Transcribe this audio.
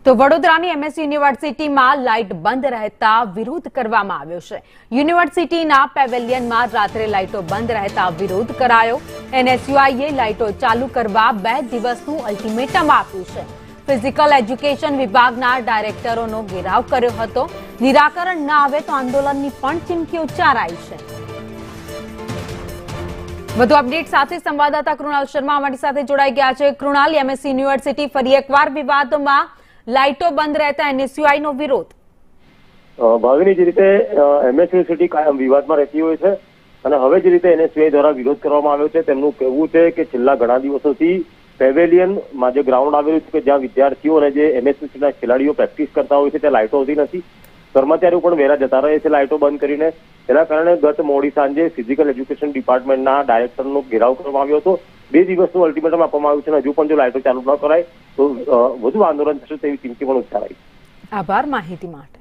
તો વડોદરાની એમએસ યુનિવર્સિટીમાં લાઇટ બંધ રહેતા વિરોધ કરવામાં આવ્યો છે। યુનિવર્સિટીના પેવેલિયનમાં રાત્રે લાઇટો બંધ રહેતા વિરોધ કરાયો। એનએસયુઆઈએ લાઇટો ચાલુ કરવા 2 દિવસનું અલ્ટિમેટમ આપ્યું છે। ફિઝિકલ એજ્યુકેશન વિભાગના ડાયરેક્ટરોનો ઘેરાવ કર્યો હતો। નિરાકરણ ન આવે તો આંદોલનની પણ ચીમકી ઉચ્ચારાઈ છે। વધુ અપડેટ સાથે સંવાદદાતા કૃણાલ શર્મા અમારી સાથે જોડાઈ ગયા છે। કૃણાલ, એમએસ યુનિવર્સિટી ફરી એકવાર વિવાદમાં, લાઇટો બંધ રહેતા એનએસયુઆઈનો વિરોધ। ભાવિની જે રીતે એમએસ યુનિવર્સિટી કાયમ વિવાદમાં રહેતી હોય છે અને હવે જે રીતે એનએસયુઆઈ દ્વારા વિરોધ કરવામાં આવ્યો છે, તેમનું કહેવું છે કે છેલ્લા ઘણા દિવસોથી પેવેલિયનમાં જે ગ્રાઉન્ડ આવેલું છે કે જ્યાં વિદ્યાર્થીઓ અને જે એમએસ યુનિવર્સિટીના ખેલાડીઓ પ્રેક્ટિસ કરતા હોય છે ત્યાં લાઇટો હોતી નથી। કર્મચારીઓ પણ વહેલા જતા રહે છે લાઇટો બંધ કરીને। તેના કારણે ગત મોડી સાંજે ફિઝિકલ એજ્યુકેશન ડિપાર્ટમેન્ટના ડાયરેક્ટરનો ઘેરાવ કરવામાં આવ્યો હતો। 2 દિવસનું અલ્ટિમેટમ આપવામાં આવ્યું છે અને હજુ પણ જો લાઇટો ચાલુ ન કરાય તો વધુ આંદોલન થશે તેવી ચીમકી પણ ઉચ્ચારાઈ। આભાર માહિતી માટે।